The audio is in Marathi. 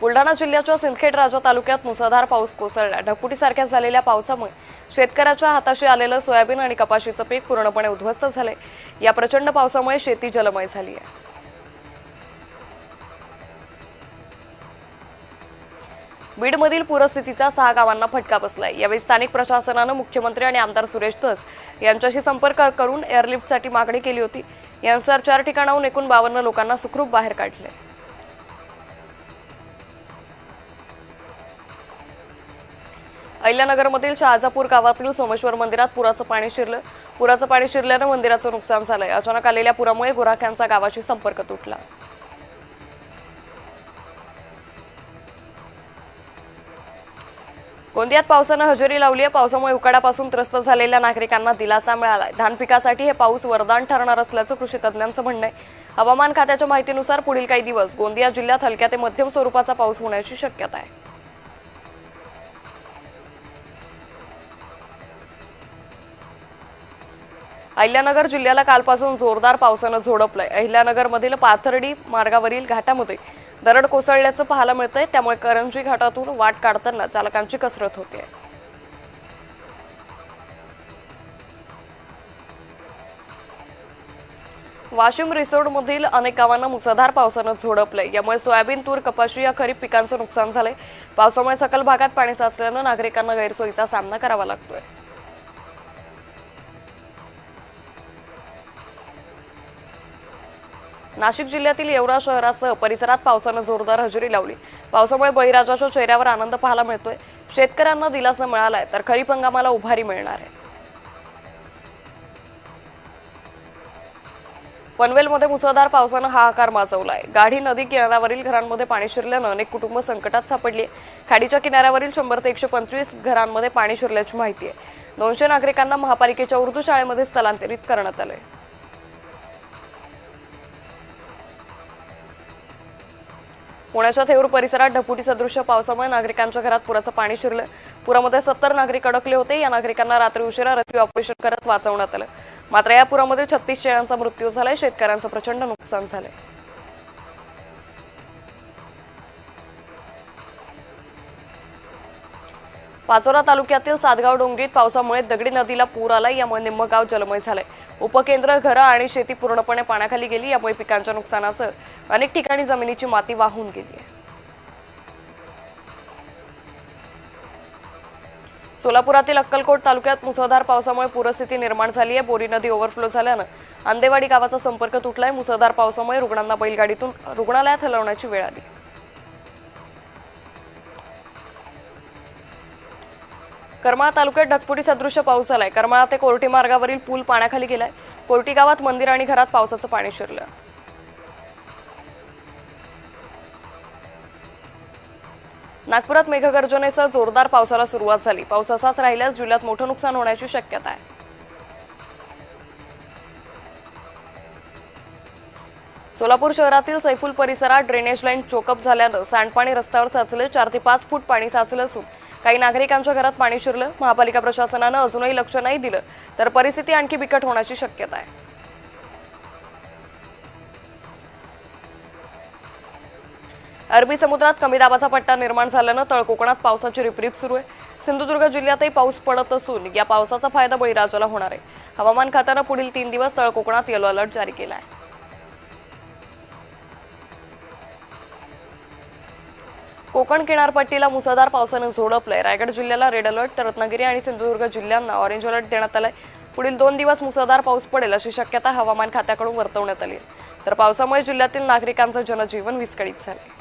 बुलढाणा जिल्ह्याच्या सिंदखेड राजा तालुक्यात मुसळधार पाऊस कोसळला। ढगफुटीसारख्या झालेल्या पावसामुळे शेतकऱ्याच्या हाताशी आलेलं सोयाबीन आणि कपाशीचं पीक पूर्णपणे उद्ध्वस्त झाले। या प्रचंड पावसामुळे शेती जलमय झाली आहे। बीडमधील पूरस्थितीचा 6 गावांना फटका बसलाय। यावेळी स्थानिक प्रशासनाने मुख्यमंत्री आणि आमदार सुरेश धस यांच्याशी संपर्क करून एअरलिफ्टसाठी मागणी केली होती। यानुसार 4 ठिकाणाहून एकूण 52 लोकांना सुखरूप बाहेर काढले। अहिल्यानगरमधील शहाजापूर गावातील सोमेश्वर मंदिरात पुराचं पाणी शिरलं। पुराचं पाणी शिरल्याने मंदिराचं नुकसान झालंय। अचानक आलेल्या पुरामुळे गुराख्यांचा गावाशी संपर्क तुटला। गोंदियात पावसाने हजेरी लावली आहे। पावसामुळे उकाड्यापासून त्रस्त झालेल्या नागरिकांना दिलासा मिळालाय। धान पिकासाठी हे पाऊस वरदान ठरणार असल्याचं कृषी तज्ज्ञांचं म्हणणं आहे। हवामान खात्याच्या माहितीनुसार पुढील काही दिवस गोंदिया जिल्ह्यात हलक्या ते मध्यम स्वरूपाचा पाऊस होण्याची शक्यता आहे। अहिल्यानगर जिल्ह्याला कालपासून जोरदार पावसाने झोडपलंय। अहिल्यानगरमधील पाथर्डी मार्गावरील घाटामध्ये दरड कोसळल्याचं पाहायला मिळतंय। त्यामुळे करंजी घाटातून वाट काढताना चालकांची कसरत होते। वाशिम रिसोडमधील अनेक गावांना मुसळधार पावसाने झोडपलंय। यामुळे सोयाबीन, तूर, कपाशी या खरीप पिकांचं नुकसान झालंय। पावसामुळे सखल भागात पाणी साचल्याने नागरिकांना गैरसोयीचा सामना करावा लागतोय। नाशिक जिल्ह्यातील येवरा शहरासह परिसरात पावसाने जोरदार हजेरी लावली। पावसामुळे बळीराजाच्या चेहऱ्यावर आनंद पाहायला मिळतोय। शेतकऱ्यांना दिलासा मिळालाय तर खरीप हंगामाला उभारी मिळणार आहे। पनवेलमध्ये मुसळधार पावसाने हाहाकार माजवलाय। गाढी नदी किनाऱ्यावरील घरांमध्ये पाणी शिरल्याने अनेक कुटुंब संकटात सापडली। खाडीच्या किनाऱ्यावरील 100 ते 125 घरांमध्ये पाणी शिरल्याची माहिती आहे। 200 नागरिकांना महापालिकेच्या उर्दू शाळेमध्ये स्थलांतरित करण्यात आले। पुण्याच्या थेऊर परिसरात ढगफुटी सदृश्य पावसामुळे नागरिकांच्या घरात पुराचं पाणी शिरलं। पुरामध्ये 70 नागरिक अडकले होते। या नागरिकांना रात्री उशिरा रेस्क्यू ऑपरेशन करत वाचवण्यात आलं। मात्र या पुरामध्ये 36 शेळ्यांचा मृत्यू झालाय। शेतकऱ्यांचं प्रचंड नुकसान झालंय। पाचोरा तालुक्यातील सातगाव डोंगरीत पावसामुळे दगडी नदीला पूर आलाय। यामुळे निम्म गाव जलमय झालंय। उपकेंद्र, घरं आणि शेती पूर्णपणे पाण्याखाली गेली। यामुळे पिकांच्या नुकसानासह अनेक ठिकाणी जमिनीची माती वाहून गेली आहे। सोलापुरातील अक्कलकोट तालुक्यात मुसळधार पावसामुळे पूरस्थिती निर्माण झाली आहे। बोरी नदी ओव्हरफ्लो झाल्यानं आंदेवाडी गावाचा संपर्क तुटलाय। मुसळधार पावसामुळे रुग्णांना बैलगाडीतून रुग्णालयात हलवण्याची वेळ आली। करमाळा तालुक्यात ढगफुटी सदृश्य पाऊस झालाय। करमाळा ते कोर्टी मार्गावरील पूल पाण्याखाली गेलाय। कोर्टी गावात मंदिर आणि घरात पावसाचं पाणी शिरलं। नागपुरात मेघगर्जनेसह जोरदार पावसाला सुरुवात झाली। पाऊस असाच राहिल्यास जिल्ह्यात मोठं नुकसान होण्याची शक्यता आहे। सोलापूर शहरातील सैफुल परिसरात ड्रेनेज लाईन चोकअप झाल्यानं सांडपाणी रस्त्यावर साचले। 4 ते 5 फूट पाणी साचलं असून काही नागरिकांच्या घरात पाणी शिरलं। महापालिका प्रशासनाने अजूनही लक्ष नाही दिलं तर परिस्थिती आणखी बिकट होण्याची शक्यता आहे। अरबी समुद्रात कमी दाबाचा पट्टा निर्माण झाल्यानं तळ कोकणात पावसाची रिपरिप सुरू आहे। सिंधुदुर्ग जिल्ह्यातही पाऊस पडत असून या पावसाचा फायदा बळीराजाला होणार आहे। हवामान खात्याने पुढील 3 दिवस तळ कोकणात येलो अलर्ट जारी केला आहे। कोकण किनारपट्टीला मुसळधार पावसाने झोडपलंय। रायगड जिल्ह्याला रेड अलर्ट तर रत्नागिरी आणि सिंधुदुर्ग जिल्ह्यांना ऑरेंज अलर्ट देण्यात आलाय। पुढील 2 दिवस मुसळधार पाऊस पडेल अशी शक्यता हवामान खात्याकडून वर्तवण्यात आली आहे। तर पावसामुळे जिल्ह्यातील नागरिकांचं जनजीवन विस्कळीत झाले।